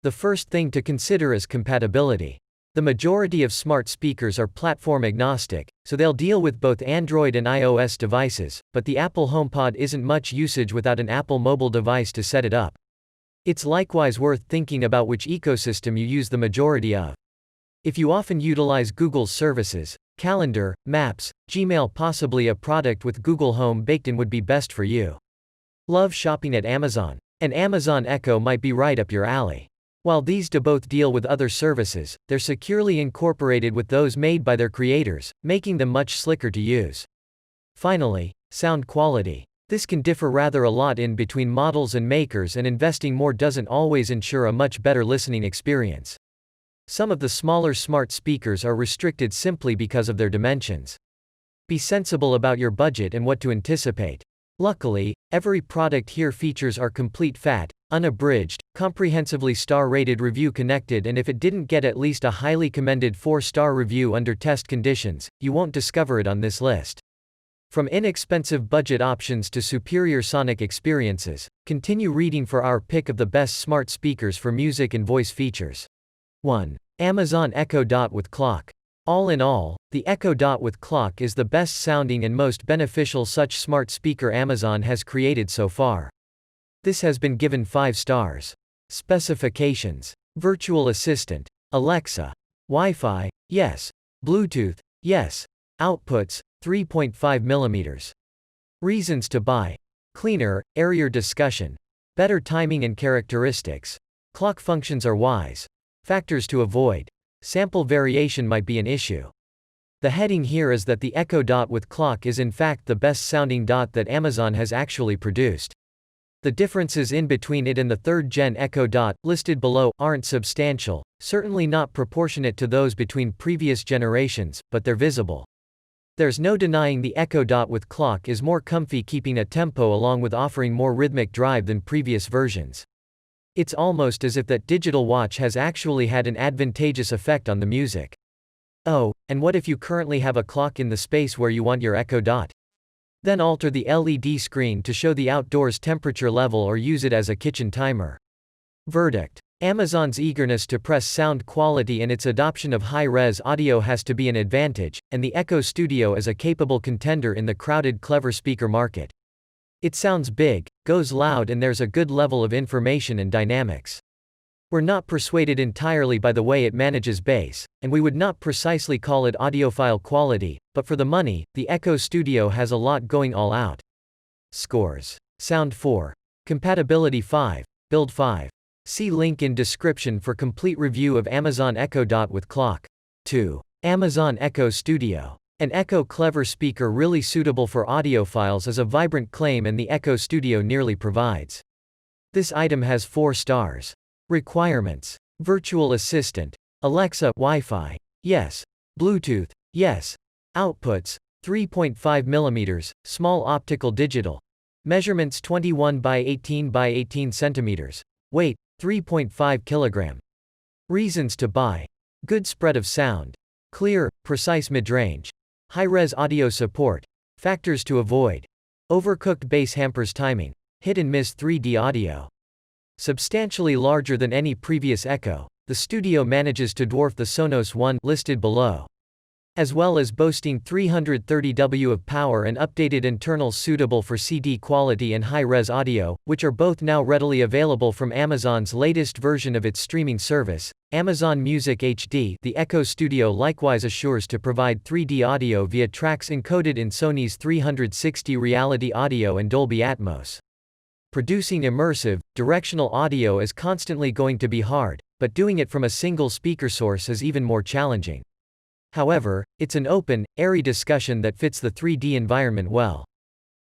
The first thing to consider is compatibility. The majority of smart speakers are platform agnostic, so they'll deal with both Android and iOS devices, but the Apple HomePod isn't much usage without an Apple mobile device to set it up. It's likewise worth thinking about which ecosystem you use the majority of. If you often utilize Google's services, Calendar, Maps, Gmail, possibly a product with Google Home baked in would be best for you. Love shopping at Amazon? An Amazon Echo might be right up your alley. While these do both deal with other services, they're securely incorporated with those made by their creators, making them much slicker to use. Finally, sound quality. This can differ rather a lot in between models and makers, and investing more doesn't always ensure a much better listening experience. Some of the smaller smart speakers are restricted simply because of their dimensions. Be sensible about your budget and what to anticipate. Luckily, every product here features our complete fat, unabridged, comprehensively star-rated review connected, and if it didn't get at least a highly commended 4-star review under test conditions, you won't discover it on this list. From inexpensive budget options to superior sonic experiences, continue reading for our pick of the best smart speakers for music and voice features. 1. Amazon Echo Dot with Clock. All in all, the Echo Dot with Clock is the best sounding and most beneficial such smart speaker Amazon has created so far. This has been given 5 stars. Specifications: Virtual Assistant, Alexa, Wi-Fi, yes. Bluetooth, yes. Outputs, 3.5mm. Reasons to buy: cleaner, airier discussion, better timing and characteristics, clock functions are wise. Factors to avoid: sample variation might be an issue. The heading here is that the Echo Dot with Clock is in fact the best sounding dot that Amazon has actually produced. The differences in between it and the 3rd gen Echo Dot, listed below, aren't substantial, certainly not proportionate to those between previous generations, but they're visible. There's no denying the Echo Dot with Clock is more comfy, keeping a tempo along with offering more rhythmic drive than previous versions. It's almost as if that digital watch has actually had an advantageous effect on the music. Oh, and what if you currently have a clock in the space where you want your Echo Dot? Then alter the LED screen to show the outdoors temperature level or use it as a kitchen timer. Verdict: Amazon's eagerness to press sound quality and its adoption of high-res audio has to be an advantage, and the Echo Studio is a capable contender in the crowded clever speaker market. It sounds big, goes loud, and there's a good level of information and dynamics. We're not persuaded entirely by the way it manages bass, and we would not precisely call it audiophile quality, but for the money, the Echo Studio has a lot going all out. Scores: Sound 4. Compatibility 5. Build 5. See link in description for complete review of Amazon Echo Dot with Clock. 2. Amazon Echo Studio. An Echo clever speaker really suitable for audiophiles is a vibrant claim, and the Echo Studio nearly provides. This item has 4 stars. Requirements: Virtual Assistant, Alexa, Wi-Fi, yes. Bluetooth, yes. Outputs, 3.5mm, small optical digital. Measurements 21 by 18 by 18 centimeters. Weight, 3.5 kg. Reasons to buy: good spread of sound, clear, precise midrange, high-res audio support. Factors to avoid: overcooked bass hampers timing, hit-and-miss 3D audio. Substantially larger than any previous Echo, the Studio manages to dwarf the Sonos One listed below. As well as boasting 330W of power and updated internals suitable for CD quality and high-res audio, which are both now readily available from Amazon's latest version of its streaming service, Amazon Music HD. The Echo Studio likewise assures to provide 3D audio via tracks encoded in Sony's 360 Reality Audio and Dolby Atmos. Producing immersive, directional audio is constantly going to be hard, but doing it from a single speaker source is even more challenging. However, it's an open, airy discussion that fits the 3D environment well.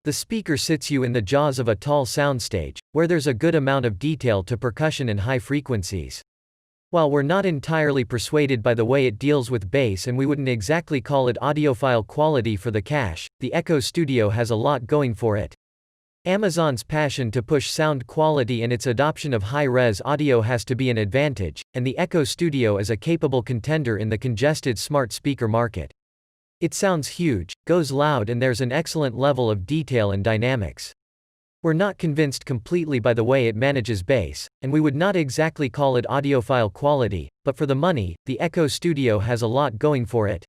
The speaker sits you in the jaws of a tall soundstage, where there's a good amount of detail to percussion and high frequencies. While we're not entirely persuaded by the way it deals with bass, and we wouldn't exactly call it audiophile quality for the cash, the Echo Studio has a lot going for it. Amazon's passion to push sound quality and its adoption of high-res audio has to be an advantage, and the Echo Studio is a capable contender in the congested smart speaker market. It sounds huge, goes loud, and there's an excellent level of detail and dynamics. We're not convinced completely by the way it manages bass, and we would not exactly call it audiophile quality, but for the money, the Echo Studio has a lot going for it.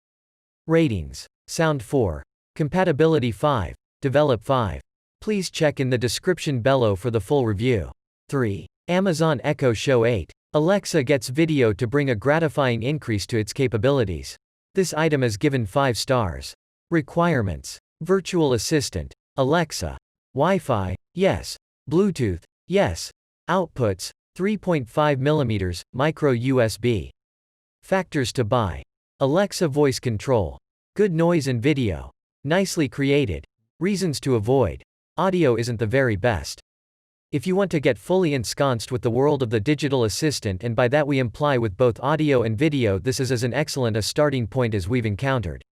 Ratings. Sound 4. Compatibility 5. Develop 5. Please check in the description below for the full review. 3. Amazon Echo Show 8. Alexa gets video to bring a gratifying increase to its capabilities. This item is given 5 stars. Requirements. Virtual Assistant. Alexa. Wi-Fi, yes. Bluetooth, yes. Outputs, 3.5mm, micro USB. Factors to buy. Alexa voice control. Good noise and video. Nicely created. Reasons to avoid. Audio isn't the very best. If you want to get fully ensconced with the world of the digital assistant, and by that we imply with both audio and video, this is as an excellent a starting point as we've encountered.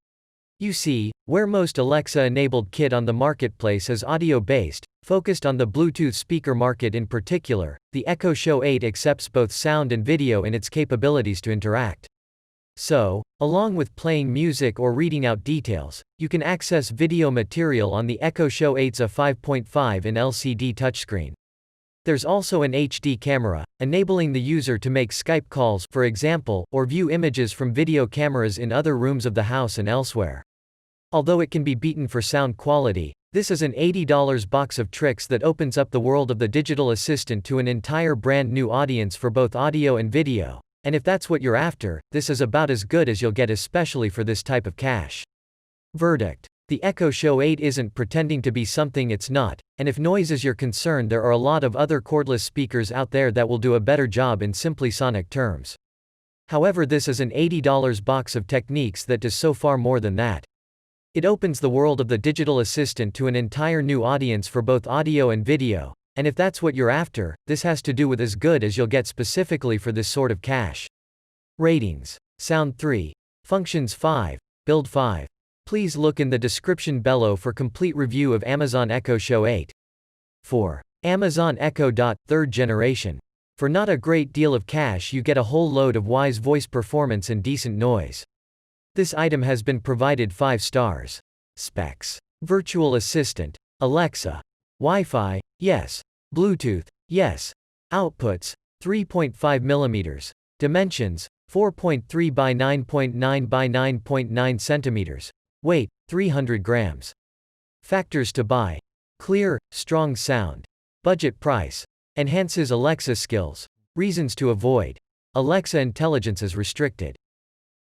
You see, where most Alexa-enabled kit on the marketplace is audio-based, focused on the Bluetooth speaker market in particular, the Echo Show 8 accepts both sound and video in its capabilities to interact. So, along with playing music or reading out details, you can access video material on the Echo Show 8's a 5.5-inch LCD touchscreen. There's also an HD camera, enabling the user to make Skype calls, for example, or view images from video cameras in other rooms of the house and elsewhere. Although it can be beaten for sound quality, this is an $80 box of tricks that opens up the world of the digital assistant to an entire brand new audience for both audio and video. And if that's what you're after, this is about as good as you'll get, especially for this type of cash. Verdict. The Echo Show 8 isn't pretending to be something it's not, and if noise is your concern, there are a lot of other cordless speakers out there that will do a better job in simply sonic terms. However, this is an $80 box of techniques that does so far more than that. It opens the world of the digital assistant to an entire new audience for both audio and video, and if that's what you're after, this has to do with as good as you'll get specifically for this sort of cash. Ratings. Sound 3. Functions 5. Build 5. Please look in the description below for complete review of Amazon Echo Show 8. 4. Amazon Echo. 3rd generation. For not a great deal of cash, you get a whole load of wise voice performance and decent noise. This item has been provided 5 stars. Specs. Virtual Assistant. Alexa. Wi-Fi, yes. Bluetooth, yes. Outputs, 3.5mm. Dimensions, 4.3 by 9.9 by 9.9 centimeters. Weight, 300 grams. Factors to buy. Clear, strong sound. Budget price. Enhances Alexa skills. Reasons to avoid. Alexa intelligence is restricted.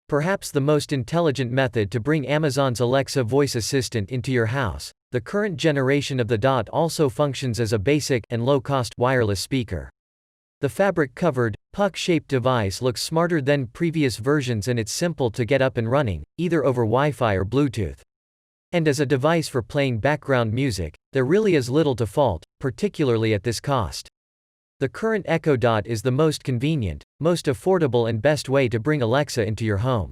Perhaps the most intelligent method to bring Amazon's Alexa voice assistant into your house, the current generation of the Dot also functions as a basic and low-cost wireless speaker. The fabric-covered, puck-shaped device looks smarter than previous versions, and it's simple to get up and running, either over Wi-Fi or Bluetooth. And as a device for playing background music, there really is little to fault, particularly at this cost. The current Echo Dot is the most convenient, most affordable and best way to bring Alexa into your home.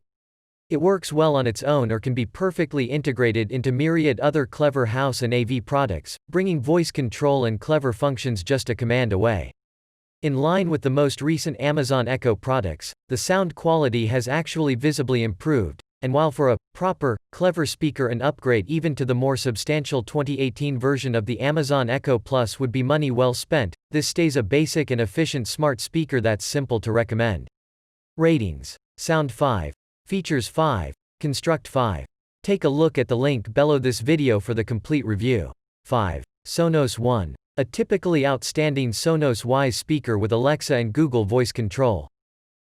It works well on its own or can be perfectly integrated into myriad other clever house and AV products, bringing voice control and clever functions just a command away. In line with the most recent Amazon Echo products, the sound quality has actually visibly improved, and while for a proper, clever speaker an upgrade even to the more substantial 2018 version of the Amazon Echo Plus would be money well spent, this stays a basic and efficient smart speaker that's simple to recommend. Ratings. Sound 5. Features 5. Construct 5. Take a look at the link below this video for the complete review. 5. Sonos One. A typically outstanding Sonos Wise speaker with Alexa and Google voice control.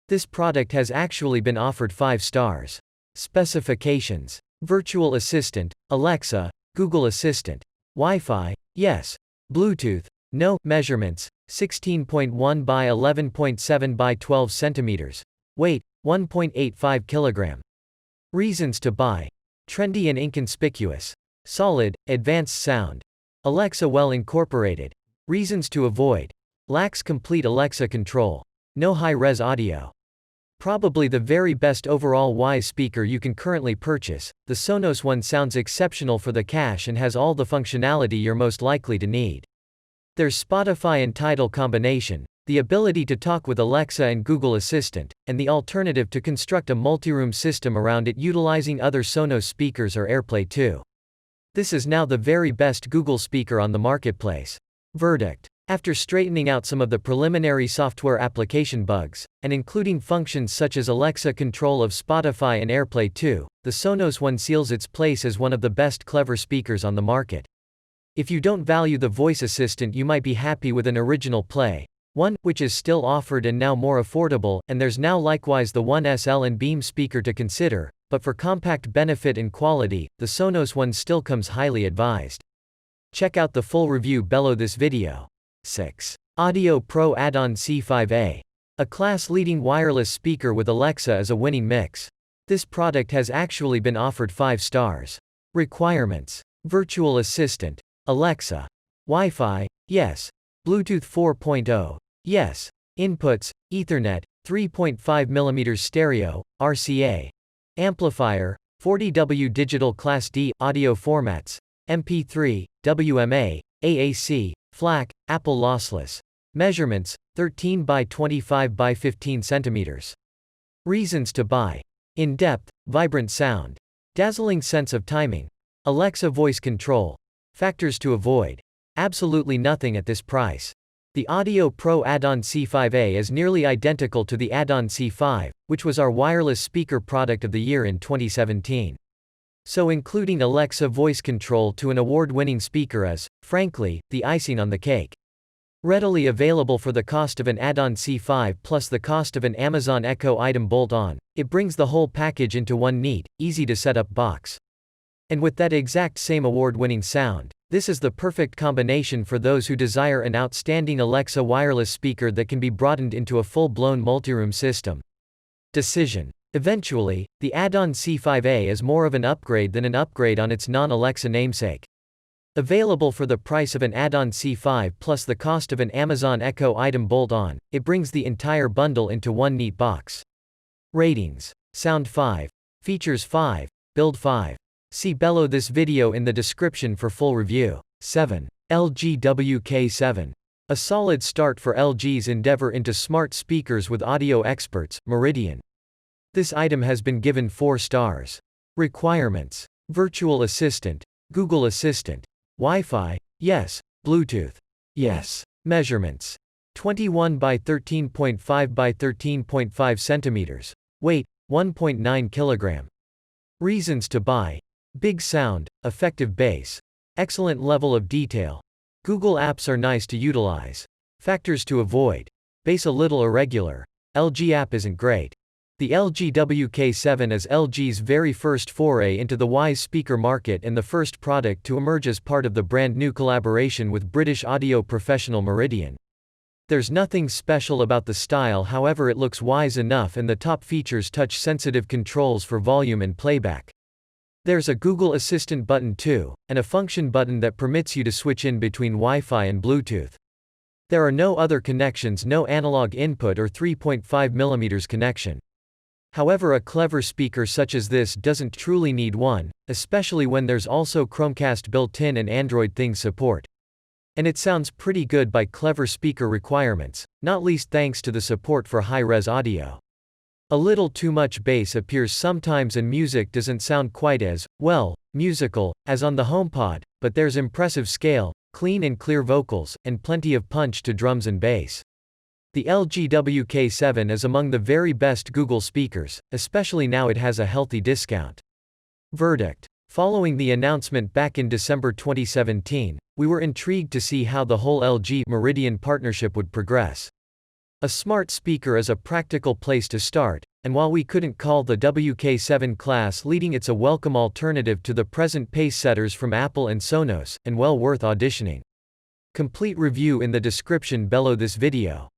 This product has actually been offered 5 stars. Specifications. Virtual Assistant, Alexa, Google Assistant. Wi-Fi, yes. Bluetooth, no. Measurements, 16.1 by 11.7 by 12 centimeters. Weight, 1.85 kilogram. Reasons to buy. Trendy and inconspicuous. Solid, advanced sound. Alexa well incorporated. Reasons to avoid. Lacks complete Alexa control. No high-res audio. Probably the very best overall Wise speaker you can currently purchase, the Sonos One sounds exceptional for the cash and has all the functionality you're most likely to need. There's Spotify and Tidal combination, the ability to talk with Alexa and Google Assistant, and the alternative to construct a multi-room system around it utilizing other Sonos speakers or AirPlay 2. This is now the very best Google speaker on the marketplace. Verdict. After straightening out some of the preliminary software application bugs, and including functions such as Alexa control of Spotify and AirPlay 2, the Sonos One seals its place as one of the best clever speakers on the market. If you don't value the voice assistant, you might be happy with an original Play One, which is still offered and now more affordable, and there's now likewise the One SL and Beam speaker to consider, but for compact benefit and quality, the Sonos One still comes highly advised. Check out the full review below this video. 6. Audio Pro Add-on C5A. A class-leading wireless speaker with Alexa is a winning mix. This product has actually been offered 5 stars. Requirements: Virtual Assistant, Alexa. Wi-Fi, yes. Bluetooth 4.0, yes. Inputs: Ethernet, 3.5mm stereo, RCA. Amplifier, 40W digital Class D, audio formats, MP3, WMA, AAC, FLAC, Apple lossless. Measurements: 13 by 25 by 15 centimeters. Reasons to buy: in-depth, vibrant sound, dazzling sense of timing, Alexa voice control. Factors to avoid: absolutely nothing at this price. The Audio Pro Add-on C5A is nearly identical to the Add-on C5, which was our wireless speaker product of the year in 2017. So including Alexa voice control to an award-winning speaker is, frankly, the icing on the cake. Readily available for the cost of an add-on C5 plus the cost of an Amazon Echo item bolt-on, it brings the whole package into one neat, easy-to-set-up box. And with that exact same award-winning sound, this is the perfect combination for those who desire an outstanding Alexa wireless speaker that can be broadened into a full-blown multi-room system. Decision: eventually, the add-on C5A is more of an upgrade than an upgrade on its non-Alexa namesake. Available for the price of an add-on C5 plus the cost of an Amazon Echo item bolt-on, it brings the entire bundle into one neat box. Ratings: Sound 5. Features 5. Build 5. See below this video in the description for full review. 7. LG WK7. A solid start for LG's endeavor into smart speakers with audio experts, Meridian. This item has been given 4 stars. Requirements: Virtual Assistant, Google Assistant. Wi-Fi, yes. Bluetooth, yes. Measurements: 21 by 13.5 by 13.5 centimeters. Weight: 1.9 kilogram. Reasons to buy: big sound, effective bass, excellent level of detail. Google apps are nice to utilize. Factors to avoid: bass a little irregular. LG app isn't great. The LG WK7 is LG's very first foray into the wise speaker market and the first product to emerge as part of the brand new collaboration with British audio professional Meridian. There's nothing special about the style, however it looks wise enough, and the top features touch-sensitive controls for volume and playback. There's a Google Assistant button too, and a function button that permits you to switch in between Wi-Fi and Bluetooth. There are no other connections, no analog input or 3.5mm connection. However, a clever speaker such as this doesn't truly need one, especially when there's also Chromecast built in and Android Things support. And it sounds pretty good by clever speaker requirements, not least thanks to the support for high-res audio. A little too much bass appears sometimes and music doesn't sound quite as, well, musical, as on the HomePod, but there's impressive scale, clean and clear vocals, and plenty of punch to drums and bass. The LG WK7 is among the very best Google speakers, especially now it has a healthy discount. Verdict: following the announcement back in December 2017, we were intrigued to see how the whole LG Meridian partnership would progress. A smart speaker is a practical place to start, and while we couldn't call the WK7 class leading, it's a welcome alternative to the present pace setters from Apple and Sonos, and well worth auditioning. Complete review in the description below this video.